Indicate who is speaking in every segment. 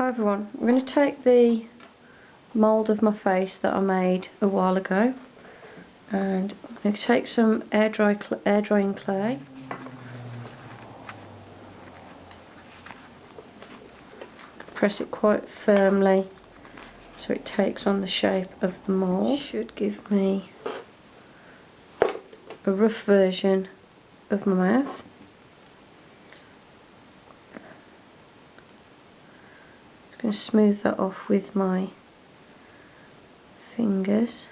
Speaker 1: Hi everyone, I'm going to take the mould of my face that I made a while ago and I'm going to take some air drying clay, press it quite firmly so it takes on the shape of the mould. Should give me a rough version of my mouth. I'm going to smooth that off with my fingers.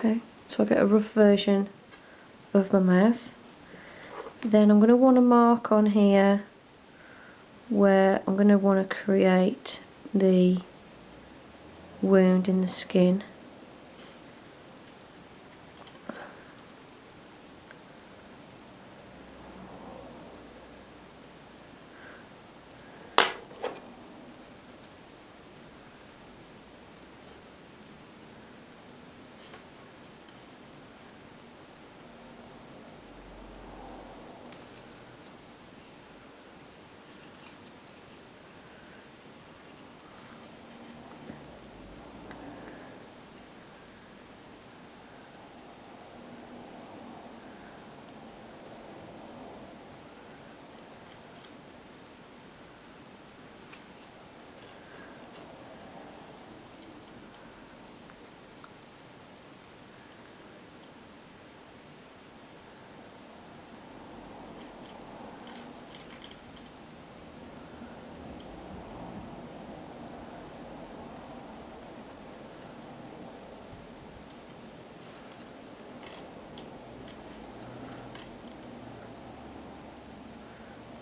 Speaker 1: Okay, so I get a rough version of my mouth. Then I'm going to want to mark on here where I'm going to want to create the wound in the skin.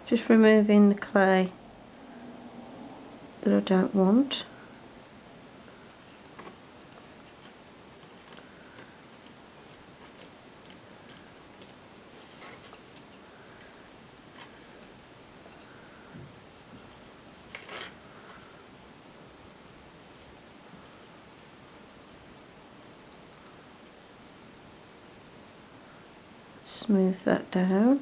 Speaker 1: Just removing the clay that I don't want. Smooth that down.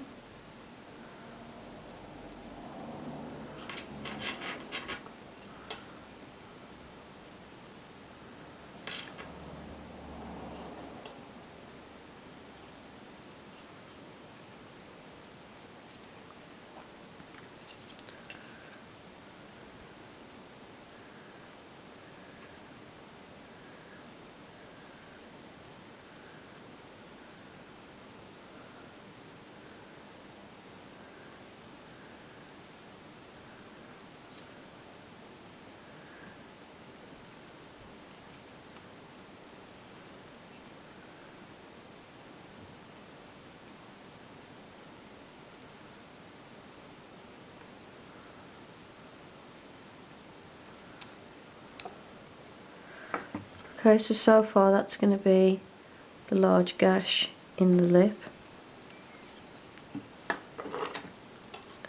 Speaker 1: Okay, so far that's going to be the large gash in the lip,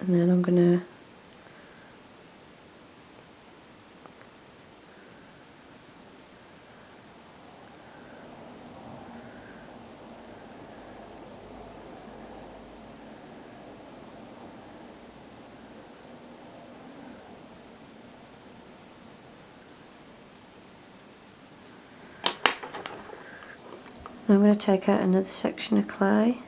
Speaker 1: and then I'm going to take out another section of clay.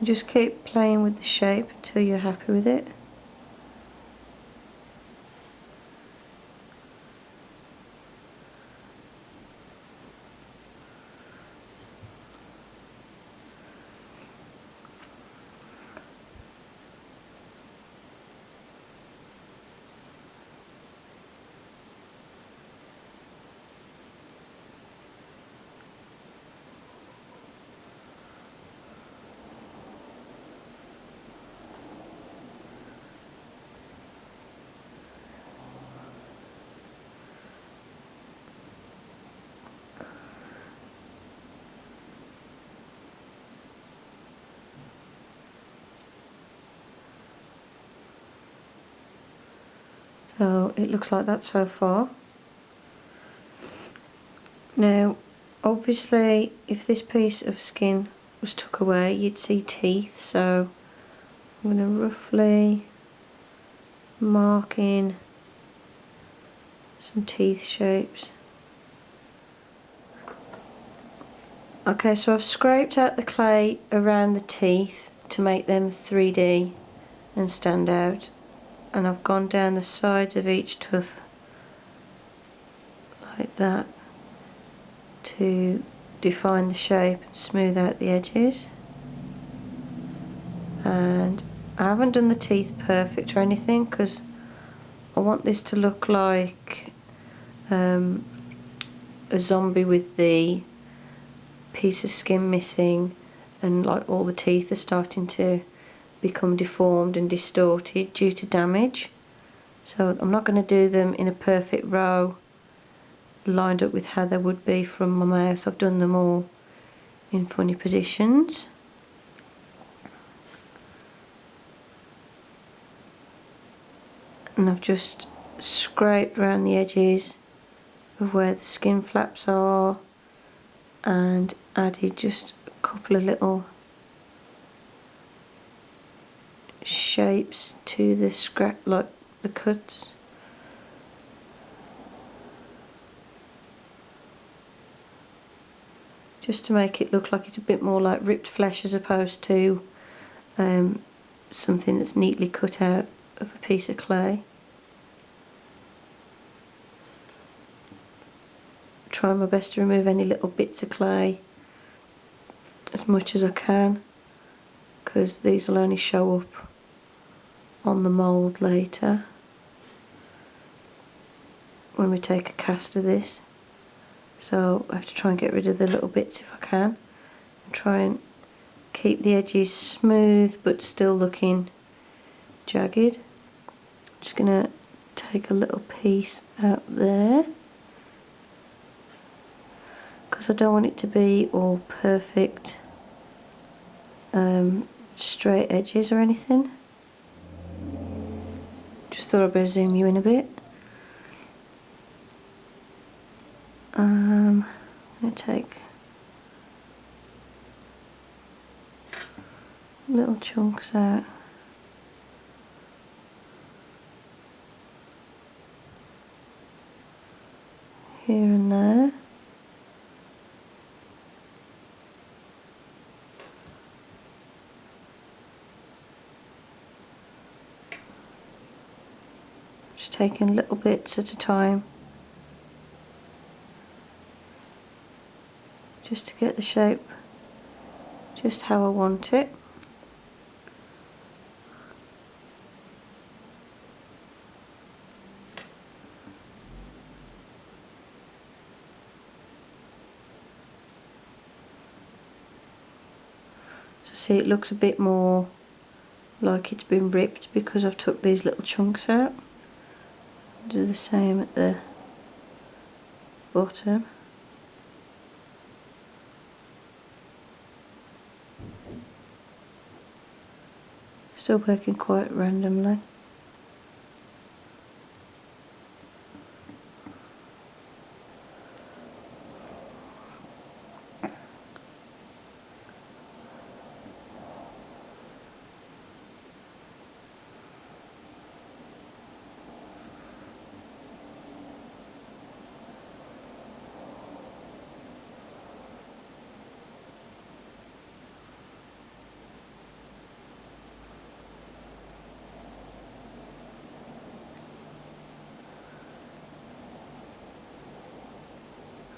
Speaker 1: Just keep playing with the shape until you're happy with it. So it looks like that so far. Now obviously if this piece of skin was took away you'd see teeth, so I'm going to roughly mark in some teeth shapes. Okay, so I've scraped out the clay around the teeth to make them 3D and stand out, and I've gone down the sides of each tooth like that to define the shape and smooth out the edges. And I haven't done the teeth perfect or anything because I want this to look like a zombie with the piece of skin missing, and like all the teeth are starting to become deformed and distorted due to damage. So I'm not going to do them in a perfect row lined up with how they would be from my mouth. I've done them all in funny positions. And I've just scraped around the edges of where the skin flaps are and added just a couple of little shapes to the scrap, like the cuts. Just to make it look like it's a bit more like ripped flesh as opposed to something that's neatly cut out of a piece of clay. Try my best to remove any little bits of clay as much as I can, because these will only show up on the mould later when we take a cast of this. So I have to try and get rid of the little bits if I can, and try and keep the edges smooth but still looking jagged. I'm just going to take a little piece out there because I don't want it to be all perfect straight edges or anything. Just thought I'd better zoom you in a bit. I'm going to take little chunks out. Here and there. Just taking little bits at a time, just to get the shape just how I want it. So see, it looks a bit more like it's been ripped because I've took these little chunks out. Do the same at the bottom. Still working quite randomly.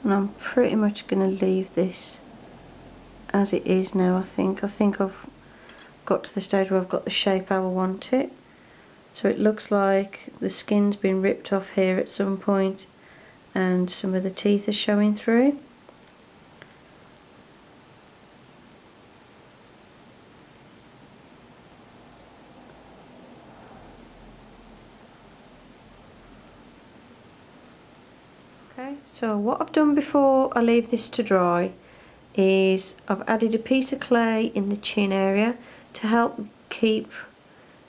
Speaker 1: And I'm pretty much going to leave this as it is now. I think I've got to the stage where I've got the shape how I want it. So it looks like the skin's been ripped off here at some point and some of the teeth are showing through. Okay, so what I've done before I leave this to dry is I've added a piece of clay in the chin area to help keep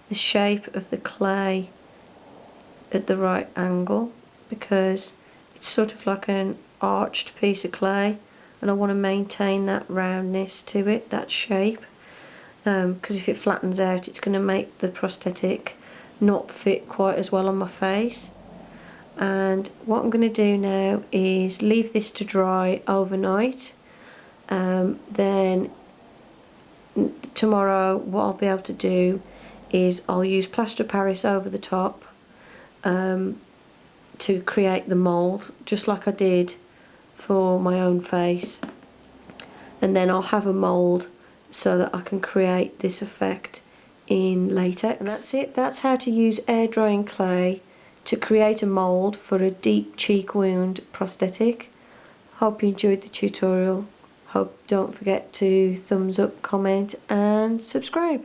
Speaker 1: the shape of the clay at the right angle, because it's sort of like an arched piece of clay and I want to maintain that roundness to it, that shape, because if it flattens out it's going to make the prosthetic not fit quite as well on my face. And what I'm going to do now is leave this to dry overnight. Then tomorrow what I'll be able to do is I'll use plaster of Paris over the top to create the mould, just like I did for my own face, and then I'll have a mould so that I can create this effect in latex. And that's it. That's how to use air drying clay to create a mould for a deep cheek wound prosthetic. Hope you enjoyed the tutorial. Don't forget to thumbs up, comment and subscribe.